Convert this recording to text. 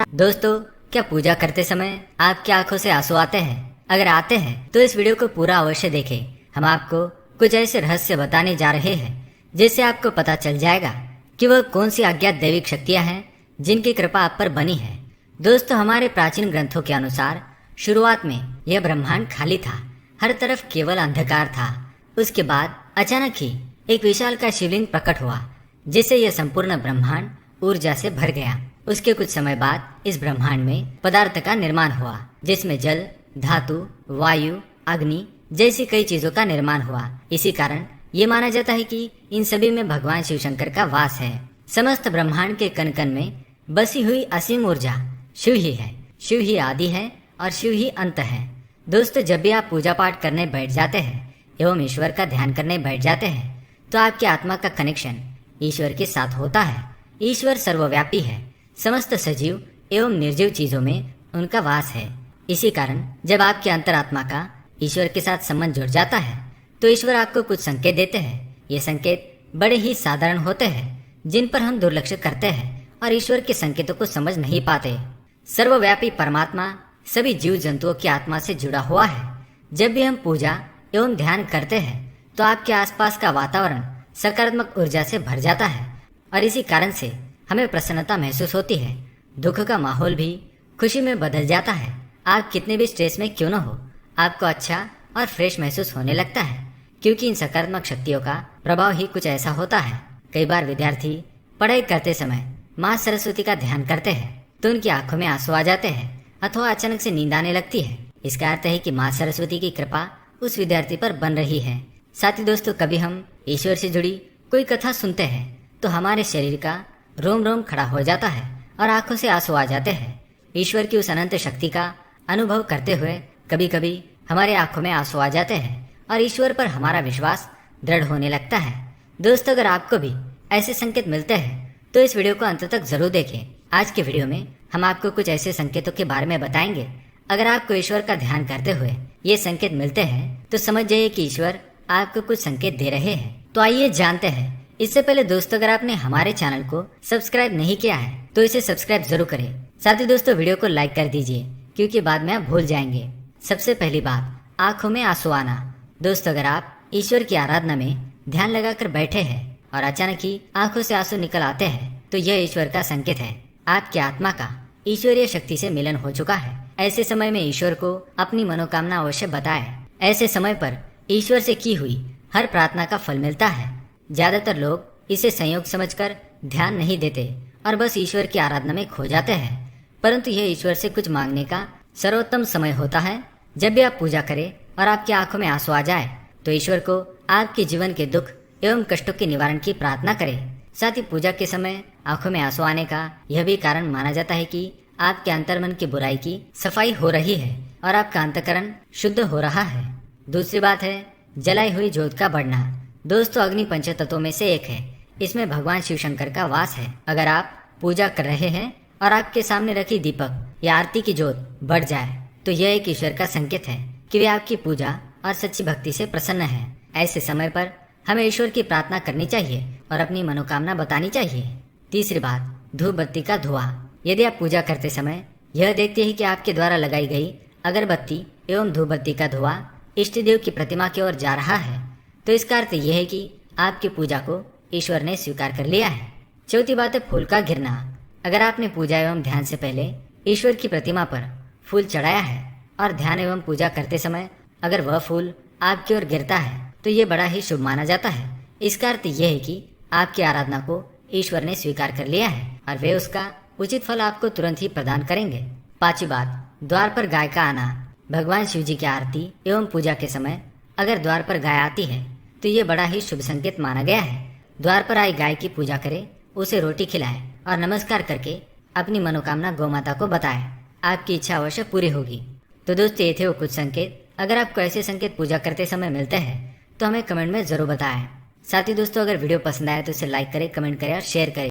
दोस्तों, क्या पूजा करते समय आपकी आंखों से आंसू आते हैं? अगर आते हैं तो इस वीडियो को पूरा अवश्य देखें। हम आपको कुछ ऐसे रहस्य बताने जा रहे हैं जिससे आपको पता चल जाएगा कि वह कौन सी अज्ञात दैविक शक्तियां हैं जिनकी कृपा आप पर बनी है। दोस्तों, हमारे प्राचीन ग्रंथों के अनुसार शुरुआत में यह ब्रह्मांड खाली था, हर तरफ केवल अंधकार था। उसके बाद अचानक ही एक विशाल का शिवलिंग प्रकट हुआ जिससे यह संपूर्ण ब्रह्मांड ऊर्जा से भर गया। उसके कुछ समय बाद इस ब्रह्मांड में पदार्थ का निर्माण हुआ जिसमें जल, धातु, वायु, अग्नि जैसी कई चीजों का निर्माण हुआ। इसी कारण ये माना जाता है कि इन सभी में भगवान शिव शंकर का वास है। समस्त ब्रह्मांड के कण कण में बसी हुई असीम ऊर्जा शिव ही है। शिव ही आदि है और शिव ही अंत है। दोस्तों, जब भी आप पूजा पाठ करने बैठ जाते हैं एवं ईश्वर का ध्यान करने बैठ जाते हैं तो आपकी आत्मा का कनेक्शन ईश्वर के साथ होता है। ईश्वर सर्वव्यापी है, समस्त सजीव एवं निर्जीव चीजों में उनका वास है। इसी कारण जब आपकी अंतरात्मा का ईश्वर के साथ संबंध जुड़ जाता है तो ईश्वर आपको कुछ संकेत देते हैं। ये संकेत बड़े ही साधारण होते हैं जिन पर हम दुर्लक्ष्य करते हैं और ईश्वर के संकेतों को समझ नहीं पाते। सर्वव्यापी परमात्मा सभी जीव जंतुओं की आत्मा से जुड़ा हुआ है। जब भी हम पूजा एवं ध्यान करते हैं तो आपके आसपास का वातावरण सकारात्मक ऊर्जा से भर जाता है और इसी कारण से हमें प्रसन्नता महसूस होती है। दुख का माहौल भी खुशी में बदल जाता है। आप कितने भी स्ट्रेस में क्यों न हो, आपको अच्छा और फ्रेश महसूस होने लगता है, क्योंकि इन सकारात्मक शक्तियों का प्रभाव ही कुछ ऐसा होता है। कई बार विद्यार्थी पढ़ाई करते समय माँ सरस्वती का ध्यान करते हैं तो उनकी आंखों में आंसू आ जाते हैं अथवा अचानक से नींद आने लगती है। इसका अर्थ है कि माँ सरस्वती की कृपा उस विद्यार्थी पर बन रही है। साथ ही दोस्तों, कभी हम ईश्वर से जुड़ी कोई कथा सुनते हैं तो हमारे शरीर का रोम रोम खड़ा हो जाता है और आंखों से आंसू आ जाते हैं। ईश्वर की उस अनंत शक्ति का अनुभव करते हुए कभी कभी हमारे आंखों में आंसू आ जाते हैं और ईश्वर पर हमारा विश्वास दृढ़ होने लगता है। दोस्तों, अगर आपको भी ऐसे संकेत मिलते हैं तो इस वीडियो को अंत तक जरूर देखें। आज के वीडियो में हम आपको कुछ ऐसे संकेतों के बारे में बताएंगे। अगर आपको ईश्वर का ध्यान करते हुए ये संकेत मिलते हैं तो समझ जाइए कि ईश्वर आपको कुछ संकेत दे रहे हैं। तो आइए जानते हैं। इससे पहले दोस्तों, अगर आपने हमारे चैनल को सब्सक्राइब नहीं किया है तो इसे सब्सक्राइब जरूर करें। साथ ही दोस्तों, वीडियो को लाइक कर दीजिए क्योंकि बाद में आप भूल जाएंगे। सबसे पहली बात, आंखों में आंसू आना। दोस्तों, अगर आप ईश्वर की आराधना में ध्यान लगाकर बैठे हैं और अचानक ही आंखों से आंसू निकल आते हैं तो यह ईश्वर का संकेत है। आपकी आत्मा का ईश्वरीय शक्ति से मिलन हो चुका है। ऐसे समय में ईश्वर को अपनी मनोकामना अवश्य बताएं। ऐसे समय पर ईश्वर से की हुई हर प्रार्थना का फल मिलता है। ज्यादातर लोग इसे संयोग समझकर ध्यान नहीं देते और बस ईश्वर की आराधना में खो जाते हैं, परंतु यह ईश्वर से कुछ मांगने का सर्वोत्तम समय होता है। जब भी आप पूजा करें और आपकी आंखों में आंसू आ जाए तो ईश्वर को आपके जीवन के दुख एवं कष्टों के निवारण की प्रार्थना करें। साथ ही पूजा के समय आंखों में आंसू आने का यह भी कारण माना जाता है कि आपके अंतर्मन की बुराई की सफाई हो रही है और आपका अंतःकरण शुद्ध हो रहा है। दूसरी बात है जलाई हुई ज्योत का बढ़ना। दोस्तों, अग्नि पंच तत्वों में से एक है। इसमें भगवान शिव शंकर का वास है। अगर आप पूजा कर रहे हैं और आपके सामने रखी दीपक या आरती की ज्योत बढ़ जाए तो यह एक ईश्वर का संकेत है कि वे आपकी पूजा और सच्ची भक्ति से प्रसन्न है। ऐसे समय पर हमें ईश्वर की प्रार्थना करनी चाहिए और अपनी मनोकामना बतानी चाहिए। तीसरी बात, धूप बत्ती का धुआं। यदि आप पूजा करते समय यह देखते हैं कि आपके द्वारा लगाई गई अगरबत्ती एवं धूप बत्ती का धुआं इष्ट देव की प्रतिमा की ओर जा रहा है तो इसका अर्थ यह है कि आपकी पूजा को ईश्वर ने स्वीकार कर लिया है। चौथी बात है फूल का गिरना। अगर आपने पूजा एवं ध्यान से पहले ईश्वर की प्रतिमा पर फूल चढ़ाया है और ध्यान एवं पूजा करते समय अगर वह फूल आपकी ओर गिरता है तो ये बड़ा ही शुभ माना जाता है। इसका अर्थ यह है कि आपकी आराधना को ईश्वर ने स्वीकार कर लिया है और वे उसका उचित फल आपको तुरंत ही प्रदान करेंगे। पांचवी बात, द्वार पर गाय का आना। भगवान शिव जी की आरती एवं पूजा के समय अगर द्वार पर गाय आती है तो ये बड़ा ही शुभ संकेत माना गया है। द्वार पर आई गाय की पूजा करें, उसे रोटी खिलाएं और नमस्कार करके अपनी मनोकामना गौ माता को बताएं। आपकी इच्छा अवश्य पूरी होगी। तो दोस्तों, ये थे वो कुछ संकेत। अगर आपको ऐसे संकेत पूजा करते समय मिलते हैं तो हमें कमेंट में जरूर बताएं। साथ ही दोस्तों, अगर वीडियो पसंद आए तो इसे लाइक करें, कमेंट करें और शेयर करें।